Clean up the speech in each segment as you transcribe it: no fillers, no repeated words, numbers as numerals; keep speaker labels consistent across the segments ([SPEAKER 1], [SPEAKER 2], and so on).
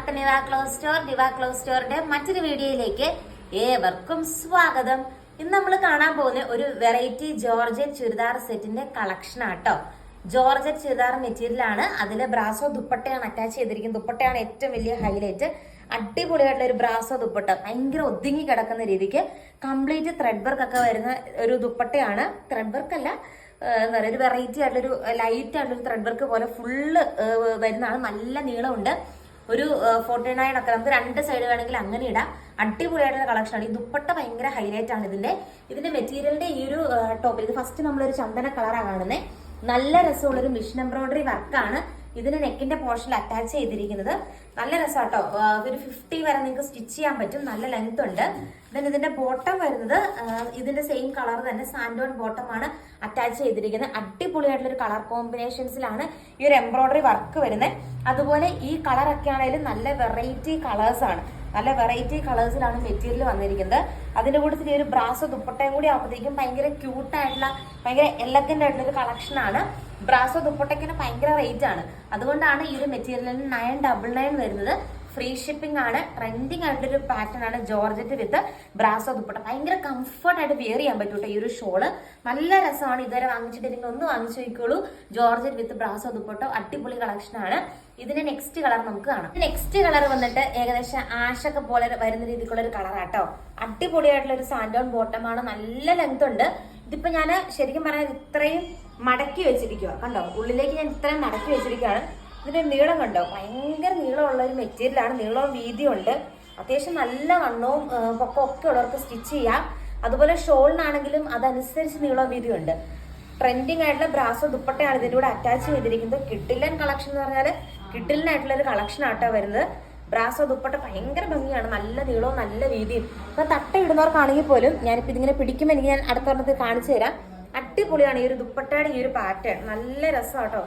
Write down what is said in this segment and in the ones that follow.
[SPEAKER 1] Back to Diva close സ്റ്റോറിന്റെ മറ്റൊരു വീഡിയോയിലേക്ക് ഏവർക്കും സ്വാഗതം. ഇന്ന് നമ്മൾ കാണാൻ പോകുന്ന ഒരു വെറൈറ്റി ജോർജറ്റ് ചുരിദാർ സെറ്റിന്റെ കളക്ഷൻ ആട്ടോ. ജോർജറ്റ് ചുരിദാർ മെറ്റീരിയൽ ആണ്, അതിലെ ബ്രാസോ ദുപ്പട്ടയാണ് അറ്റാച്ച് ചെയ്തിരിക്കുന്നത്. ദുപ്പട്ടയാണ് ഏറ്റവും വലിയ ഹൈലൈറ്റ്. അടിപൊളിയായിട്ടുള്ള ഒരു ബ്രാസോ ദുപ്പട്ട, ഭയങ്കര ഒതുങ്ങി കിടക്കുന്ന രീതിക്ക് കംപ്ലീറ്റ് ത്രെഡ് വർക്ക് ഒക്കെ വരുന്ന ഒരു ദുപ്പട്ടയാണ്. ത്രെഡ് വർക്ക് അല്ല, എന്താ പറയുക, ഒരു വെറൈറ്റി ആയിട്ടുള്ളൊരു ലൈറ്റ് ആയിട്ടുള്ളൊരു ത്രെഡ് വർക്ക് പോലെ ഫുള്ള് വരുന്നതാണ്. നല്ല നീളമുണ്ട്. ഒരു 49 ഒക്കെ നമുക്ക് രണ്ട് സൈഡ് വേണമെങ്കിൽ അങ്ങനെ ഇടാം. അടിപൊളിയായിട്ടുള്ള കളക്ഷനാണ്. ഈ ദുപ്പട്ട ഭയങ്കര ഹൈലൈറ്റ് ആണ് ഇതിന്റെ മെറ്റീരിയലിന്റെ ഈ ഒരു ടോപ്പിൽ. ഇത് ഫസ്റ്റ് നമ്മളൊരു ചന്ദന കളറാണ് കാണുന്നത്. നല്ല രസമുള്ളൊരു മിഷൻ എംബ്രോയിഡറി വർക്കാണ് ഇതിന് നെക്കിന്റെ പോർഷനിൽ അറ്റാച്ച് ചെയ്തിരിക്കുന്നത്. നല്ല രസമാട്ടോ. ഒരു 50 വരെ നിങ്ങൾക്ക് സ്റ്റിച്ച് ചെയ്യാൻ പറ്റും. നല്ല ലെങ്ത് ഉണ്ട്. ദെൻ ഇതിന്റെ ബോട്ടം വരുന്നത് ഇതിന്റെ സെയിം കളർ തന്നെ സാൻഡോൺ ബോട്ടം ആണ് അറ്റാച്ച് ചെയ്തിരിക്കുന്നത്. അടിപൊളിയായിട്ടുള്ള ഒരു കളർ കോമ്പിനേഷൻസിലാണ് ഈ ഒരു എംബ്രോയിഡറി വർക്ക് വരുന്നത്. അതുപോലെ ഈ കളറൊക്കെ ആണെങ്കിലും നല്ല വെറൈറ്റി കളേഴ്സ് ആണ്. നല്ല വെറൈറ്റി കളേഴ്സിലാണ് മെറ്റീരിയൽ വന്നിരിക്കുന്നത്. അതിന്റെ കൂട്ടത്തിൽ ഈ ഒരു ബ്രാസോ ദുപ്പട്ടയും കൂടി ആകുമ്പോഴത്തേക്കും ഭയങ്കര ക്യൂട്ടായിട്ടുള്ള, ഭയങ്കര എലഗന്റ് ആയിട്ടുള്ള ഒരു കളക്ഷനാണ്. ബ്രാസോ ദുപ്പട്ടയ്ക്കിന് ഭയങ്കര റേറ്റ് ആണ്. അതുകൊണ്ടാണ് ഈ ഒരു മെറ്റീരിയലിന് 999 വരുന്നത്. ഫ്രീ ഷിപ്പിംഗ് ആണ്. ട്രെൻഡിങ് ആയിട്ടൊരു പാറ്റേൺ ആണ് ജോർജറ്റ് വിത്ത് ബ്രാസോ ദുപ്പട്ട. ഭയങ്കര കംഫർട്ട് ആയിട്ട് വെയർ ചെയ്യാൻ പറ്റൂട്ടോ ഈ ഒരു ഷോള്. നല്ല രസമാണ്. ഇതുവരെ വാങ്ങിച്ചിട്ടില്ലെങ്കിൽ ഒന്ന് വാങ്ങിച്ചു നോക്കിക്കോളൂ. ജോർജറ്റ് വിത്ത് ബ്രാസോ ദുപ്പട്ട അടിപൊളി കളക്ഷൻ ആണ്. ഇതിന്റെ നെക്സ്റ്റ് കളർ നമുക്ക് കാണാം. നെക്സ്റ്റ് കളർ വന്നിട്ട് ഏകദേശം ആഷൊക്കെ പോലെ വരുന്ന രീതിക്കുള്ള ഒരു കളറാട്ടോ. അടിപൊളിയായിട്ടുള്ള ഒരു സാൻഡോൺ ബോട്ടം ആണ്. നല്ല ലെങ്ത് ഉണ്ട്. ഇതിപ്പോ ഞാൻ ശരിക്കും പറഞ്ഞാൽ ഇത്രയും മടക്കി വെച്ചിരിക്കുക, കണ്ടോ? ഉള്ളിലേക്ക് ഞാൻ ഇത്രയും മടക്കി വെച്ചിരിക്കുകയാണ്. ഇതിന്റെ നീളം കണ്ടോ? ഭയങ്കര നീളമുള്ള ഒരു മെറ്റീരിയലാണ്. നീളവും വീതിയും ഉണ്ട്. അത്യാവശ്യം നല്ല വണ്ണവും പൊക്കവും ഒക്കെ ഉള്ളവർക്ക് സ്റ്റിച്ച് ചെയ്യാം. അതുപോലെ ഷോളിനാണെങ്കിലും അതനുസരിച്ച് നീളവും വീതിയും ഉണ്ട്. ട്രെൻഡിങ് ആയിട്ടുള്ള ബ്രാസോ ദുപ്പട്ടയാണ് ഇതിന്റെ കൂടെ അറ്റാച്ച് ചെയ്തിരിക്കുന്നത്. കിഡിലൻ കളക്ഷൻ എന്ന് പറഞ്ഞാൽ കിഡിലിനായിട്ടുള്ള ഒരു കളക്ഷൻ ആട്ടോ വരുന്നത്. ബ്രാസോ ദുപ്പട്ട ഭയങ്കര ഭംഗിയാണ്. നല്ല നീളവും നല്ല വീതിയും. ഇപ്പൊ തട്ട ഇടുന്നവർക്കാണെങ്കിൽ പോലും ഞാനിപ്പോ ഇതിങ്ങനെ പിടിക്കുമ്പോൾ എനിക്ക് ഞാൻ അടുത്തൊരെണ്ണത്തിൽ കാണിച്ചു തരാം. അടിപൊളിയാണ് ഈ ഒരു ദുപ്പട്ടയുടെ ഈ ഒരു പാറ്റേൺ. നല്ല രസമാട്ടോ.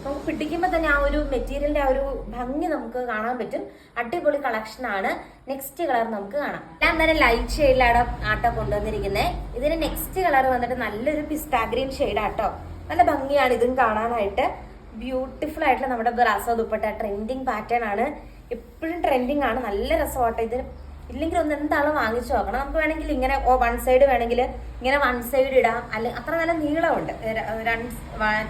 [SPEAKER 1] നമുക്ക് പിടിക്കുമ്പോൾ തന്നെ ആ ഒരു മെറ്റീരിയലിന്റെ ആ ഒരു ഭംഗി നമുക്ക് കാണാൻ പറ്റും. അടിപൊളി കളക്ഷൻ ആണ്. നെക്സ്റ്റ് കളർ നമുക്ക് കാണാം. ഞാൻ തന്നെ ലൈറ്റ് ഷെയ്ഡിലാണ് ആട്ടോ കൊണ്ടുവന്നിരിക്കുന്നത്. ഇതിന് നെക്സ്റ്റ് കളർ വന്നിട്ട് നല്ലൊരു പിസ്റ്റാ ഗ്രീൻ ഷെയ്ഡാട്ടോ. നല്ല ഭംഗിയാണ് ഇതും കാണാനായിട്ട്. ബ്യൂട്ടിഫുൾ ആയിട്ടുള്ള നമ്മുടെ ബ്രാസോ ദുപ്പട്ട ട്രെൻഡിങ് പാറ്റേൺ ആണ്. എപ്പോഴും ട്രെൻഡിങ് ആണ്. നല്ല രസമാട്ടോ. ഇതിന് ഇല്ലെങ്കിൽ ഒന്ന് എന്താളും വാങ്ങിച്ചു നോക്കണം. നമുക്ക് വേണമെങ്കിൽ ഇങ്ങനെ വൺ സൈഡ് വേണമെങ്കിൽ ഇങ്ങനെ വൺ സൈഡ് ഇടാം. അല്ലെങ്കിൽ അത്ര നല്ല നീളമുണ്ട്.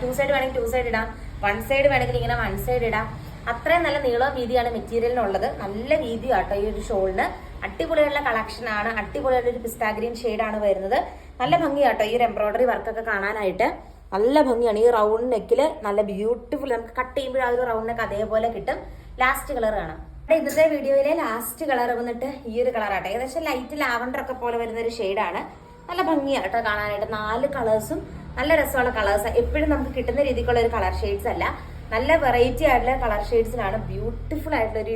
[SPEAKER 1] 2 സൈഡ് വേണമെങ്കിൽ 2 സൈഡ് ഇടാം. വൺ സൈഡ് വേണമെങ്കിൽ ഇങ്ങനെ വൺ സൈഡ് ഇടാം. അത്രയും നല്ല നീളവും വീതിയാണ് മെറ്റീരിയലിനുള്ളത്. നല്ല വീതി ആട്ടോ ഈ ഒരു ഷോളിന്. അടിപൊളിയുള്ള കളക്ഷൻ ആണ്. അടിപൊളിയായിട്ടൊരു പിസ്റ്റാ ഗ്രീൻ ഷെയ്ഡാണ് വരുന്നത്. നല്ല ഭംഗിയാട്ടോ ഈ ഒരു എംബ്രോയിഡറി വർക്കൊക്കെ കാണാനായിട്ട്. നല്ല ഭംഗിയാണ്. ഈ റൗണ്ട് നെക്കില് നല്ല ബ്യൂട്ടിഫുൾ. നമുക്ക് കട്ട് ചെയ്യുമ്പോൾ ആ ഒരു റൗണ്ട് നെക്ക് അതേപോലെ കിട്ടും. ലാസ്റ്റ് കളർ കാണാം. ഇന്നത്തെ വീഡിയോയിലെ ലാസ്റ്റ് കളർ വന്നിട്ട് ഈ ഒരു കളറാട്ടെ. ഏകദേശം ലൈറ്റ് ലാവണ്ടർ ഒക്കെ പോലെ വരുന്ന ഒരു ഷെയ്ഡാണ്. നല്ല ഭംഗിയാട്ടോ കാണാനായിട്ട്. 4 കളേഴ്സും നല്ല രസമുള്ള കളേഴ്സ്. എപ്പോഴും നമുക്ക് കിട്ടുന്ന രീതിക്കുള്ള ഒരു കളർ ഷെയ്ഡ്സ് അല്ല. നല്ല വെറൈറ്റി ആയിട്ടുള്ള കളർ ഷെയ്ഡ്സിലാണ് ബ്യൂട്ടിഫുൾ ആയിട്ടുള്ള ഒരു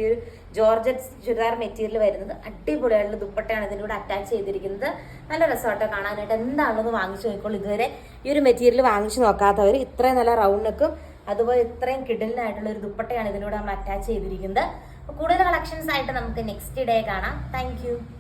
[SPEAKER 1] ജോർജറ്റ് ചുരിദാർ മെറ്റീരിയൽ വരുന്നത്. അടിപൊളിയായിട്ടുള്ള ദുപ്പട്ടയാണ് ഇതിൻ്റെ കൂടെ അറ്റാച്ച് ചെയ്തിരിക്കുന്നത്. നല്ല രസമാട്ടോ കാണാനായിട്ട്. എന്താണെന്ന് വാങ്ങിച്ചു നോക്കിക്കോളൂ. ഇതുവരെ ഈ ഒരു മെറ്റീരിയൽ വാങ്ങിച്ചു നോക്കാത്തവർ. ഇത്രയും നല്ല റൗണ്ട് നെക്കും അതുപോലെ ഇത്രയും കിഡിലിനായിട്ടുള്ള ഒരു ദുപ്പട്ടയാണ് ഇതിലൂടെ നമ്മൾ അറ്റാച്ച് ചെയ്തിരിക്കുന്നത്. കൂടുതൽ കളക്ഷൻസ് ആയിട്ട് നമുക്ക് നെക്സ്റ്റ് ഡേ കാണാം. താങ്ക്